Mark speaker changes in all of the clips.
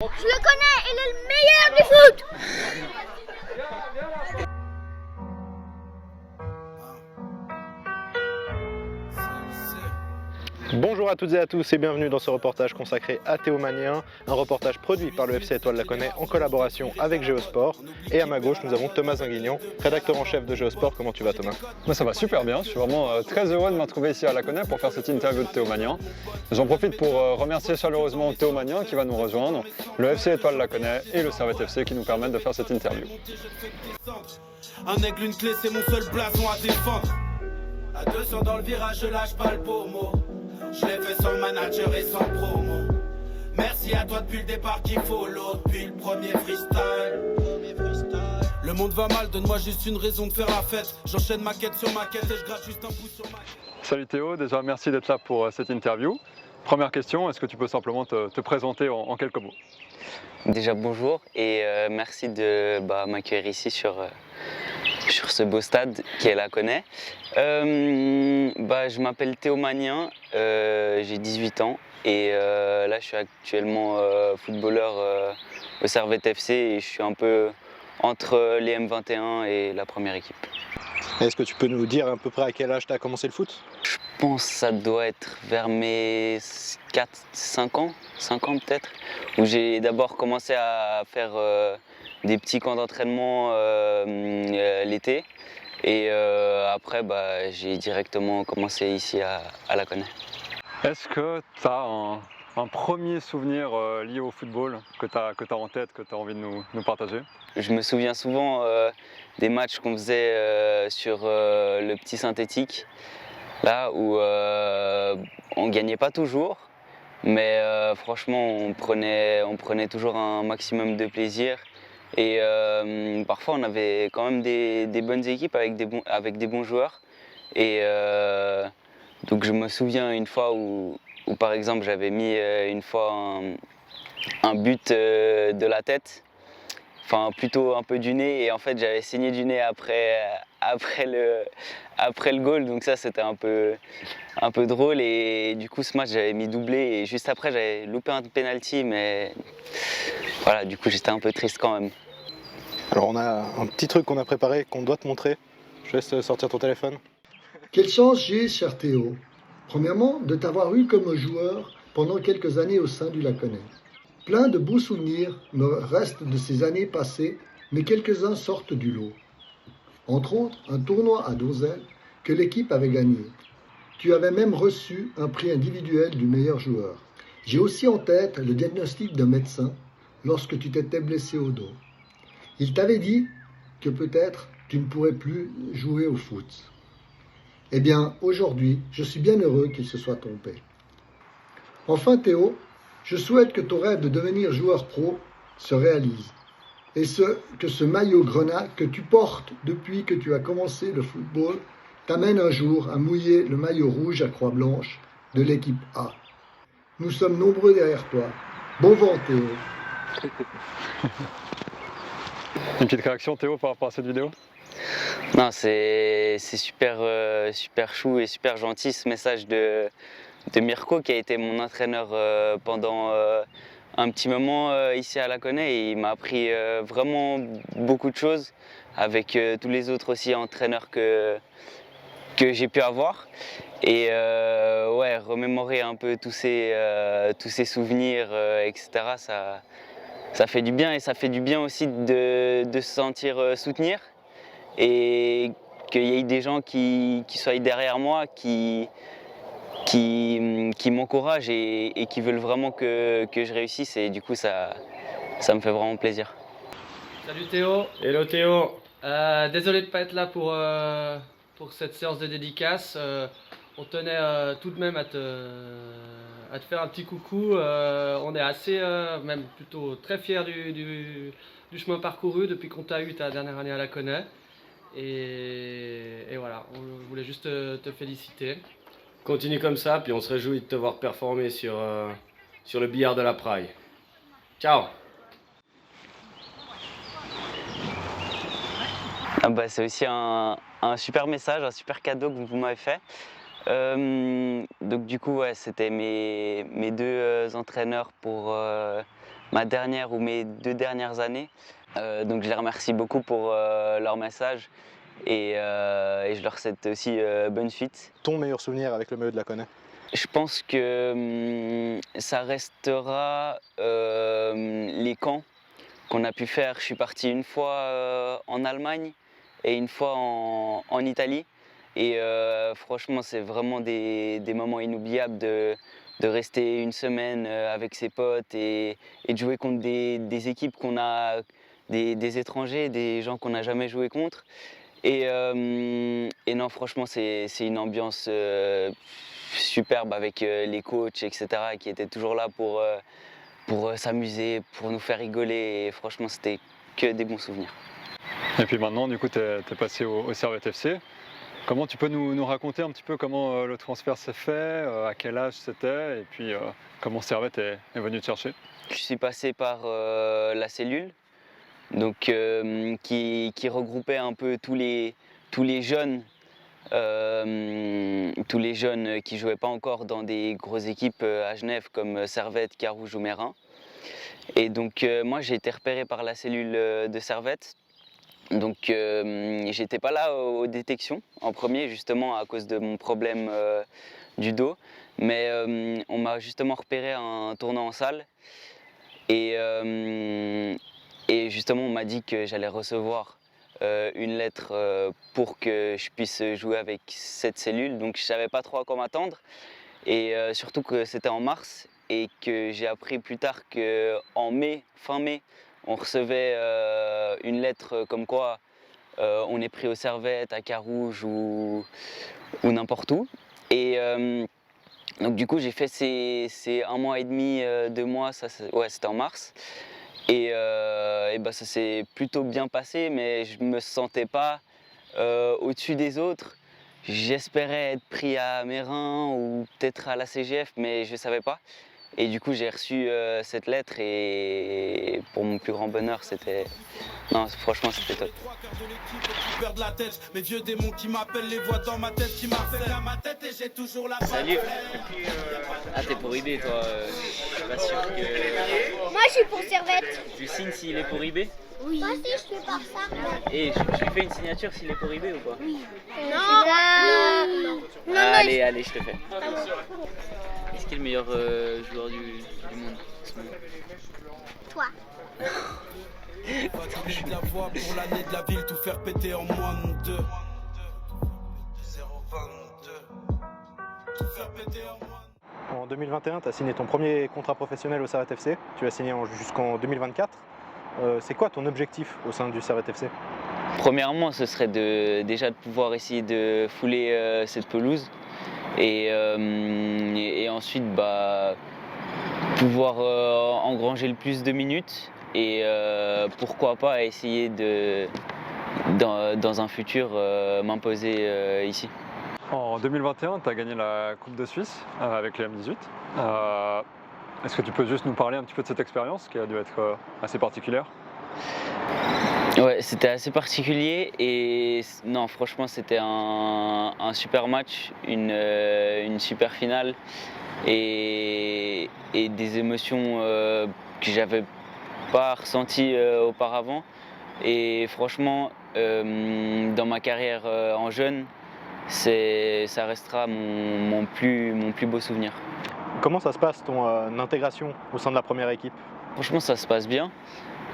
Speaker 1: Je le connais, il est le meilleur du foot.
Speaker 2: Bonjour à toutes et à tous et bienvenue dans ce reportage consacré à Théo Magnien, un reportage produit par le FC Étoile Laconais en collaboration avec Géosport. Et à ma gauche, nous avons Thomas Zinguignon, rédacteur en chef de Géosport. Comment tu vas, Thomas?
Speaker 3: Moi ça va super bien, je suis vraiment très heureux de me retrouver ici à Laconais pour faire cette interview de Théo Magnien. J'en profite pour remercier chaleureusement Théo Magnien qui va nous rejoindre, le FC Étoile Laconais et le Servette FC qui nous permettent de faire cette interview.
Speaker 4: Un aigle, une clé, c'est mon seul blason à défendre. À 200 dans le virage, je lâche pas le pommeau. Je l'ai fait sans manager et sans promo. Merci à toi depuis le départ qu'il faut l'autre, depuis le premier freestyle. Le monde va mal, donne-moi juste une raison de faire la fête. J'enchaîne maquette sur maquette et je gratte juste un pouce sur ma quête.
Speaker 3: Salut Théo, déjà merci d'être là pour cette interview. Première question, est-ce que tu peux simplement te présenter en quelques mots?
Speaker 5: Déjà bonjour et merci de m'accueillir ici sur ce beau stade qui est Laconais. Je m'appelle Théo Magnien, j'ai 18 ans et là je suis actuellement footballeur au Servette FC et je suis un peu entre les M21 et la première équipe.
Speaker 2: Est-ce que tu peux nous dire à peu près à quel âge tu as commencé le foot?
Speaker 5: Je pense que ça doit être vers mes 4-5 ans, 5 ans peut-être, où j'ai d'abord commencé à faire des petits camps d'entraînement l'été. Et après, j'ai directement commencé ici à Laconais.
Speaker 3: Est-ce que tu as un premier souvenir lié au football que tu as en tête, que tu as envie de nous partager?
Speaker 5: Je me souviens souvent des matchs qu'on faisait sur le petit synthétique, là où on gagnait pas toujours, mais franchement on prenait toujours un maximum de plaisir. Et parfois on avait quand même des bonnes équipes avec des bons joueurs. Et donc je me souviens une fois où par exemple j'avais mis une fois un but de la tête, enfin plutôt un peu du nez, et en fait j'avais saigné du nez après le goal, donc ça c'était un peu drôle. Et du coup ce match j'avais mis doublé et juste après j'avais loupé un penalty, mais voilà, du coup j'étais un peu triste quand même.
Speaker 2: Alors on a un petit truc qu'on a préparé, qu'on doit te montrer. Je laisse sortir ton téléphone.
Speaker 6: Quelle chance j'ai, cher Théo. Premièrement, de t'avoir eu comme joueur pendant quelques années au sein du Laconais. Plein de beaux souvenirs me restent de ces années passées, mais quelques-uns sortent du lot. Entre autres, un tournoi à Donzelle que l'équipe avait gagné. Tu avais même reçu un prix individuel du meilleur joueur. J'ai aussi en tête le diagnostic d'un médecin lorsque tu t'étais blessé au dos. Il t'avait dit que peut-être tu ne pourrais plus jouer au foot. Eh bien, aujourd'hui, je suis bien heureux qu'il se soit trompé. Enfin, Théo, je souhaite que ton rêve de devenir joueur pro se réalise. Et que ce maillot grenat que tu portes depuis que tu as commencé le football t'amène un jour à mouiller le maillot rouge à croix blanche de l'équipe A. Nous sommes nombreux derrière toi. Bon vent, Théo.
Speaker 3: Une petite réaction Théo par rapport à cette vidéo?
Speaker 5: Non, c'est super chou et super gentil ce message de Mirko, qui a été mon entraîneur pendant un petit moment ici à Laconais, et il m'a appris vraiment beaucoup de choses avec tous les autres aussi entraîneurs que j'ai pu avoir. Et ouais, remémorer un peu tous ces souvenirs, etc. Ça fait du bien, et ça fait du bien aussi de se sentir soutenir et qu'il y ait des gens qui soient derrière moi, qui m'encouragent et qui veulent vraiment que je réussisse, et du coup ça me fait vraiment plaisir.
Speaker 7: Salut Théo.
Speaker 8: Hello Théo.
Speaker 7: Désolé de ne pas être là pour cette séance de dédicace. On tenait tout de même à te faire un petit coucou. On est assez, même plutôt très fiers du chemin parcouru depuis qu'on t'a eu ta dernière année à Laconais. Et voilà, on voulait juste te féliciter.
Speaker 8: Continue comme ça, puis on se réjouit de te voir performer sur le billard de la Praille. Ciao.
Speaker 5: C'est aussi un super message, un super cadeau que vous m'avez fait. Donc du coup, ouais, c'était mes deux entraîneurs pour ma dernière ou mes 2 dernières années. Donc je les remercie beaucoup pour leur message et je leur souhaite aussi bonne suite.
Speaker 2: Ton meilleur souvenir avec le maillot de Laconais?
Speaker 5: Je pense que ça restera les camps qu'on a pu faire. Je suis parti une fois en Allemagne et une fois en Italie. Et franchement, c'est vraiment des moments inoubliables de rester une semaine avec ses potes et de jouer contre des équipes qu'on a, des étrangers, des gens qu'on n'a jamais joué contre. Et non, franchement, c'est une ambiance superbe avec les coachs, etc., qui étaient toujours là pour s'amuser, pour nous faire rigoler. Et franchement, c'était que des bons souvenirs.
Speaker 3: Et puis maintenant, du coup, tu es passé au Servette FC. Comment tu peux nous raconter un petit peu comment le transfert s'est fait, à quel âge c'était, et puis comment Servette est venu te chercher?
Speaker 5: Je suis passé par la cellule, donc, qui regroupait un peu tous les jeunes qui ne jouaient pas encore dans des grosses équipes à Genève comme Servette, Carouge ou Meyrin. Et donc moi j'ai été repéré par la cellule de Servette. Donc j'étais pas là aux détections en premier, justement à cause de mon problème du dos. Mais on m'a justement repéré à un tournoi en salle. Et justement on m'a dit que j'allais recevoir une lettre pour que je puisse jouer avec cette cellule. Donc je savais pas trop à quoi m'attendre. Et surtout que c'était en mars et que j'ai appris plus tard qu'en mai, fin mai, on recevait une lettre comme quoi on est pris au Servette, à Carouge ou n'importe où. Et donc du coup j'ai fait ces 1 mois et demi, 2 mois, ouais, c'était en mars. Et bah, ça s'est plutôt bien passé, mais je me sentais pas au-dessus des autres. J'espérais être pris à Meyrin ou peut-être à la CGF, mais je ne savais pas. Et du coup, j'ai reçu cette lettre et pour mon plus grand bonheur, c'était... Non, franchement, c'était top.
Speaker 4: Mes vieux démons qui m'appellent, les voix dans ma tête qui m'harcèlent à ma tête et j'ai toujours la...
Speaker 5: Salut. Ah, t'es pour IB, toi. Je suis pas sûr que...
Speaker 1: Moi, je suis pour Servette.
Speaker 5: Tu signes s'il est pour IB?
Speaker 1: Oui. Moi aussi, je suis par ça.
Speaker 5: Et je lui fais une signature s'il est pour IB ou pas?
Speaker 1: Oui. Non. Non,
Speaker 5: allez, je te fais. Est-ce qu'il est le meilleur joueur du monde en ce moment?
Speaker 1: Toi.
Speaker 4: de la voix pour l'année de la ville, tout faire péter en moins de 2. 022. Tout faire péter en moins.
Speaker 2: En 2021, tu as signé ton premier contrat professionnel au Servette FC. Tu l'as signé jusqu'en 2024. C'est quoi ton objectif au sein du Servette FC?
Speaker 5: Premièrement, ce serait déjà de pouvoir essayer de fouler cette pelouse et ensuite pouvoir engranger le plus de minutes et pourquoi pas essayer dans un futur m'imposer ici.
Speaker 3: En 2021, tu as gagné la Coupe de Suisse avec les M18. Est-ce que tu peux juste nous parler un petit peu de cette expérience qui a dû être assez particulière?
Speaker 5: Ouais, c'était assez particulier et non, franchement, c'était un super match, une super finale et des émotions que j'avais pas ressenties auparavant. Et franchement, dans ma carrière en jeune, ça restera mon plus beau souvenir.
Speaker 2: Comment ça se passe ton intégration au sein de la première équipe?
Speaker 5: Franchement, ça se passe bien.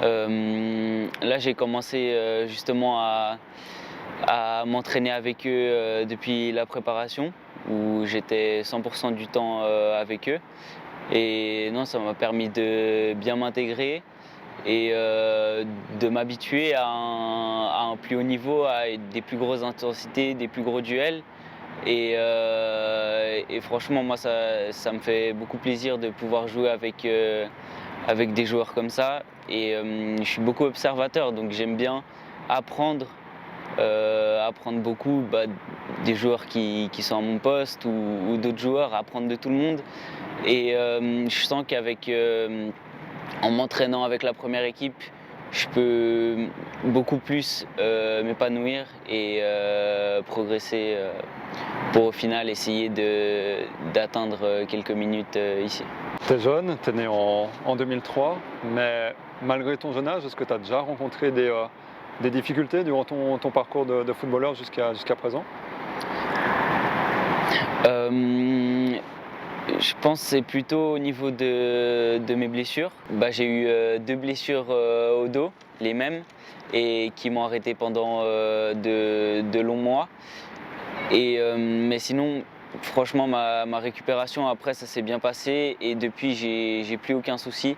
Speaker 5: Là, j'ai commencé justement à m'entraîner avec eux depuis la préparation, où j'étais 100% du temps avec eux. Et non, ça m'a permis de bien m'intégrer et de m'habituer à un plus haut niveau, à des plus grosses intensités, des plus gros duels. Et franchement, moi, ça me fait beaucoup plaisir de pouvoir jouer avec des joueurs comme ça. Et je suis beaucoup observateur, donc j'aime bien apprendre beaucoup des joueurs qui sont à mon poste ou d'autres joueurs, apprendre de tout le monde. Et je sens en m'entraînant avec la première équipe, je peux beaucoup plus m'épanouir et progresser pour au final essayer d'atteindre quelques minutes ici.
Speaker 3: Tu es jeune, tu es né en 2003, mais malgré ton jeune âge, est-ce que tu as déjà rencontré des difficultés durant ton parcours de footballeur jusqu'à présent?
Speaker 5: Je pense que c'est plutôt au niveau de mes blessures. J'ai eu 2 blessures au dos, les mêmes, et qui m'ont arrêté pendant de longs mois. Mais sinon, franchement, ma récupération après, ça s'est bien passé et depuis, j'ai plus aucun souci.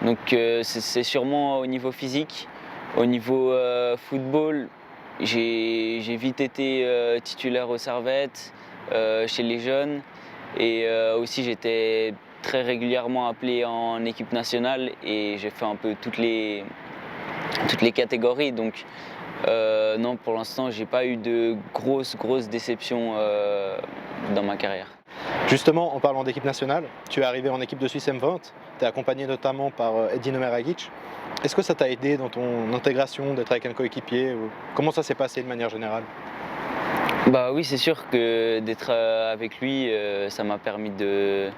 Speaker 5: Donc c'est sûrement au niveau physique. Au niveau football, j'ai vite été titulaire aux Servettes, chez les jeunes. Et aussi, j'étais très régulièrement appelé en équipe nationale et j'ai fait un peu toutes les catégories. Donc non, pour l'instant, j'ai pas eu de grosses déceptions dans ma carrière.
Speaker 2: Justement, en parlant d'équipe nationale, tu es arrivé en équipe de Suisse M20, tu es accompagné notamment par Edin Omeragic. Est-ce que ça t'a aidé dans ton intégration, d'être avec un coéquipier Comment ça s'est passé de manière générale?
Speaker 5: Oui, c'est sûr que d'être avec lui, ça m'a permis de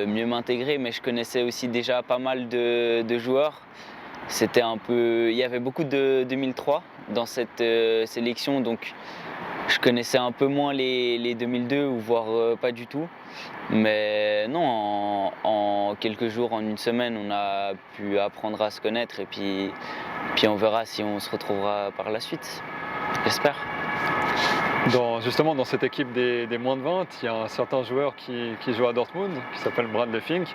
Speaker 5: mieux m'intégrer, mais je connaissais aussi déjà pas mal de joueurs. C'était un peu, il y avait beaucoup de 2003 dans cette sélection, donc je connaissais un peu moins les 2002 ou voire pas du tout. Mais non, en quelques jours, en une semaine, on a pu apprendre à se connaître et puis on verra si on se retrouvera par la suite. J'espère.
Speaker 3: Justement, dans cette équipe des moins de 20, il y a un certain joueur qui joue à Dortmund, qui s'appelle Bradley Fink.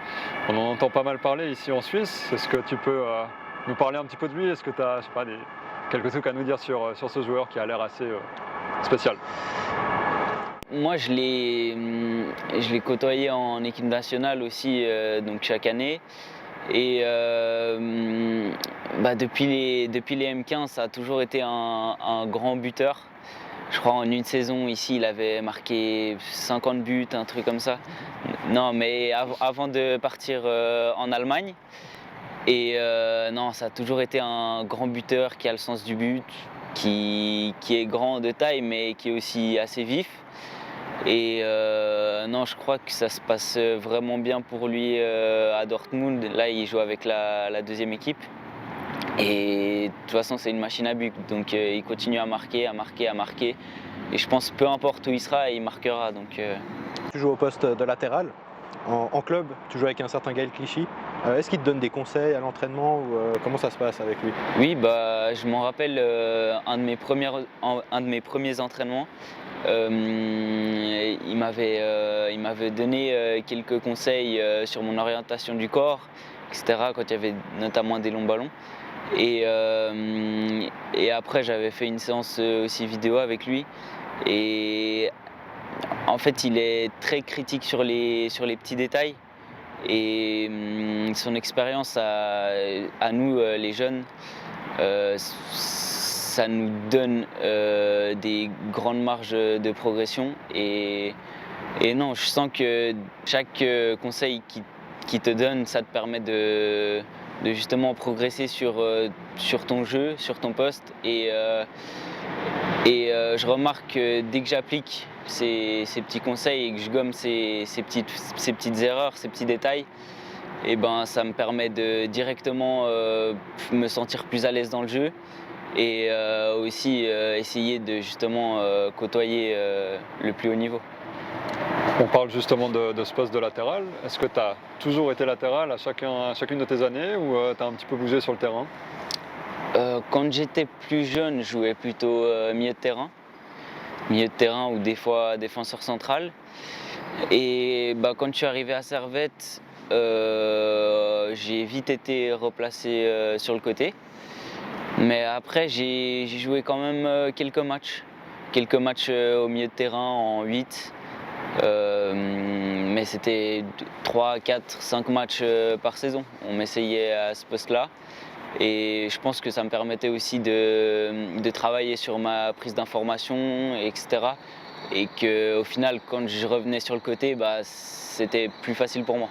Speaker 3: On en entend pas mal parler ici en Suisse. Est-ce que tu peux nous parler un petit peu de lui? Est-ce que tu as quelques trucs à nous dire sur ce joueur qui a l'air assez spécial?
Speaker 5: Moi, je l'ai côtoyé en équipe nationale aussi, donc chaque année. Et depuis les M15, ça a toujours été un grand buteur. Je crois en une saison ici, il avait marqué 50 buts, un truc comme ça. Non, mais avant de partir en Allemagne. Et non, ça a toujours été un grand buteur qui a le sens du but, qui est grand de taille, mais qui est aussi assez vif. Et non, je crois que ça se passe vraiment bien pour lui à Dortmund. Là, il joue avec la deuxième équipe. Et de toute façon, c'est une machine à but. Donc il continue à marquer. Et je pense peu importe où il sera, il marquera. Donc,
Speaker 2: Tu joues au poste de latéral. En club, tu joues avec un certain Gaël Clichy. Est-ce qu'il te donne des conseils à l'entraînement ou comment ça se passe avec lui?
Speaker 5: Oui, je m'en rappelle un de mes premiers entraînements. Il m'avait donné quelques conseils sur mon orientation du corps, etc. quand il y avait notamment des longs ballons. Et après, j'avais fait une séance aussi vidéo avec lui. Et en fait, il est très critique sur les petits détails. Et son expérience à nous, les jeunes, ça nous donne des grandes marges de progression. Et non, je sens que chaque conseil qui te donne, ça te permet de justement progresser sur ton jeu, sur ton poste. Et je remarque que dès que j'applique ces petits conseils et que je gomme ces petites erreurs, ces petits détails, et ça me permet de directement me sentir plus à l'aise dans le jeu et aussi essayer de justement côtoyer le plus haut niveau.
Speaker 3: On parle justement de ce poste de latéral. Est-ce que tu as toujours été latéral à chacune de tes années ou tu as un petit peu bougé sur le terrain?
Speaker 5: Quand j'étais plus jeune, je jouais plutôt milieu de terrain ou des fois défenseur central. Et quand je suis arrivé à Servette, j'ai vite été replacé sur le côté. Mais après, j'ai joué quand même quelques matchs au milieu de terrain en 8. Mais c'était 3, 4, 5 matchs par saison. On m'essayait à ce poste-là. Et je pense que ça me permettait aussi de travailler sur ma prise d'information, etc. Et qu'au final, quand je revenais sur le côté, c'était plus facile pour moi.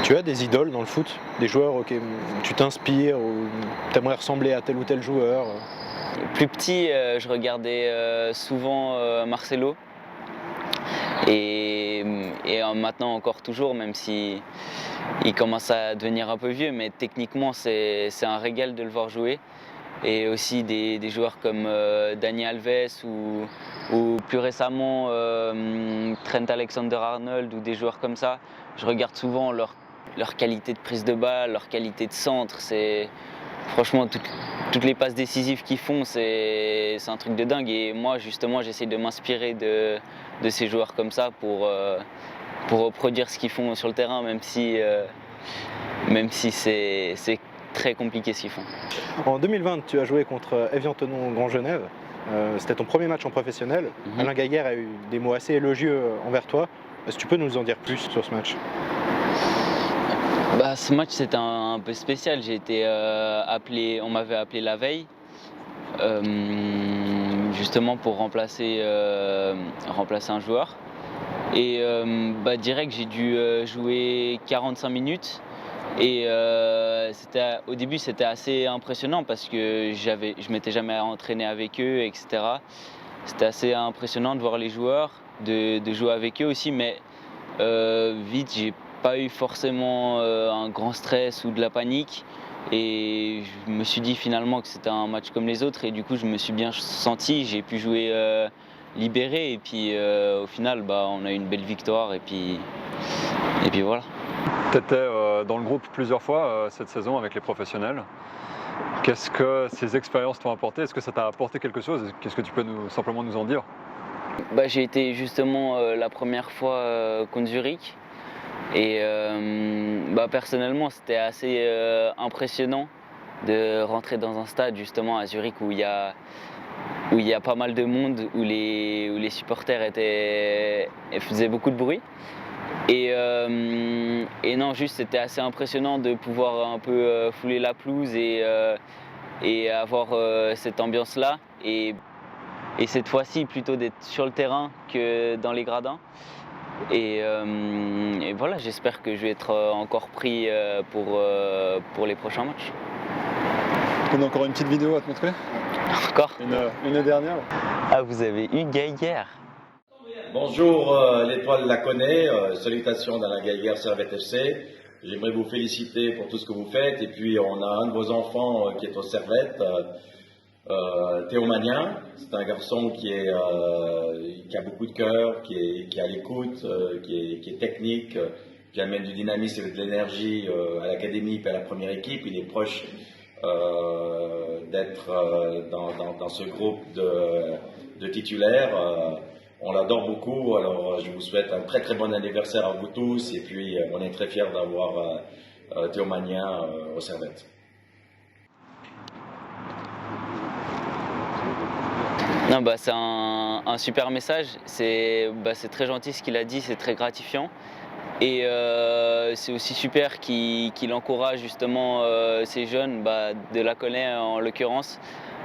Speaker 2: Tu as des idoles dans le foot? Des joueurs auxquels tu t'inspires ou tu aimerais ressembler à tel ou tel joueur?
Speaker 5: plus petit, je regardais souvent Marcelo. Et maintenant encore toujours, même si il commence à devenir un peu vieux, mais techniquement c'est un régal de le voir jouer. Et aussi des joueurs comme Dani Alves ou plus récemment Trent Alexander-Arnold ou des joueurs comme ça. Je regarde souvent leur qualité de prise de balle, leur qualité de centre. Franchement, toutes les passes décisives qu'ils font, c'est un truc de dingue. Et moi, justement, j'essaie de m'inspirer de ces joueurs comme ça pour reproduire ce qu'ils font sur le terrain, même si c'est très compliqué ce qu'ils font.
Speaker 2: En 2020, tu as joué contre Evian Thonon Grand Genève. C'était ton premier match en professionnel. Alain Gaguerre a eu des mots assez élogieux envers toi. Est-ce que tu peux nous en dire plus sur ce match?
Speaker 5: Ce match c'était un peu spécial. J'ai été on m'avait appelé la veille, justement pour remplacer un joueur. Et direct j'ai dû jouer 45 minutes. Et au début c'était assez impressionnant parce que je m'étais jamais entraîné avec eux, etc. C'était assez impressionnant de voir les joueurs, de jouer avec eux aussi, mais vite j'ai pas eu forcément un grand stress ou de la panique. Et je me suis dit finalement que c'était un match comme les autres et du coup je me suis bien senti, j'ai pu jouer libéré et puis au final on a eu une belle victoire et puis voilà.
Speaker 3: Tu étais dans le groupe plusieurs fois cette saison avec les professionnels. Qu'est-ce que ces expériences t'ont apporté? Est-ce que ça t'a apporté quelque chose? Qu'est-ce que tu peux simplement nous en dire?
Speaker 5: J'ai été justement la première fois contre Zurich. Et personnellement, c'était assez impressionnant de rentrer dans un stade justement à Zurich où il y a pas mal de monde, où les supporters faisaient beaucoup de bruit. Et non, juste c'était assez impressionnant de pouvoir un peu fouler la pelouse et avoir cette ambiance-là. Et cette fois-ci, plutôt d'être sur le terrain que dans les gradins. Et voilà, j'espère que je vais être encore pris pour les prochains matchs.
Speaker 3: On a encore une petite vidéo à te montrer?
Speaker 5: Encore?
Speaker 3: Une dernière?
Speaker 5: Ah, vous avez eu Gaguerre?
Speaker 9: Bonjour, l'étoile la connaît. Salutations d'Alain Gaguerre, Servette FC. J'aimerais vous féliciter pour tout ce que vous faites. Et puis, on a un de vos enfants qui est au Servette. Théo Magnin, c'est un garçon qui a beaucoup de cœur, qui est à l'écoute, qui est technique, qui amène du dynamisme et de l'énergie à l'académie et à la première équipe. Il est proche d'être dans ce groupe de titulaires. On l'adore beaucoup, alors je vous souhaite un très très bon anniversaire à vous tous et puis on est très fiers d'avoir Théo Magnin au Servette.
Speaker 5: Non, c'est un super message, c'est très gentil ce qu'il a dit, c'est très gratifiant. Et c'est aussi super qu'il encourage justement ces jeunes, de la Laconais en l'occurrence,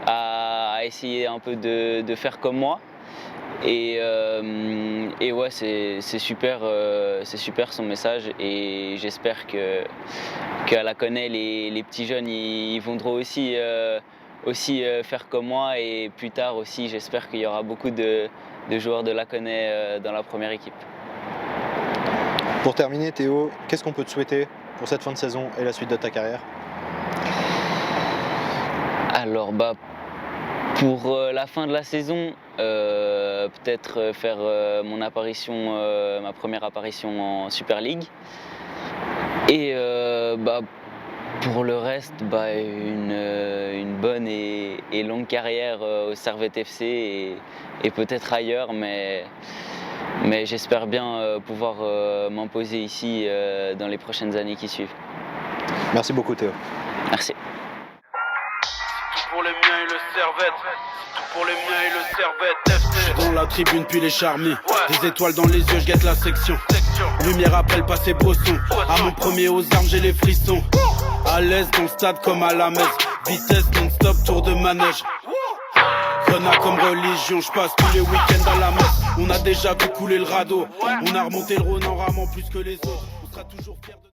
Speaker 5: à essayer un peu de faire comme moi. Et ouais, c'est super son message et j'espère qu'à Laconais, les petits jeunes, ils voudront aussi faire comme moi et plus tard aussi j'espère qu'il y aura beaucoup de joueurs de Laconais dans la première équipe.
Speaker 2: Pour terminer Théo, qu'est-ce qu'on peut te souhaiter pour cette fin de saison et la suite de ta carrière?
Speaker 5: Alors pour la fin de la saison, peut-être faire ma première apparition en Super League. Et pour le reste, une bonne et longue carrière au Servette FC et peut-être ailleurs, mais j'espère bien pouvoir m'imposer ici dans les prochaines années qui suivent.
Speaker 2: Merci beaucoup Théo.
Speaker 5: Merci.
Speaker 4: Tout pour les miens et le Servette. Tout pour les miens et le Servette FC. Dans la tribune puis les charmés. Des étoiles dans les yeux, je guette la section. Lumière après le passé brosson. À mon premier aux armes, j'ai les frissons. À l'aise dans le stade comme à la messe. Vitesse non-stop, tour de manège. Grenade comme religion, je passe tous les week-ends à la messe. On a déjà vu couler le radeau. On a remonté le Rhône en ramant plus que les autres. On sera toujours fiers de...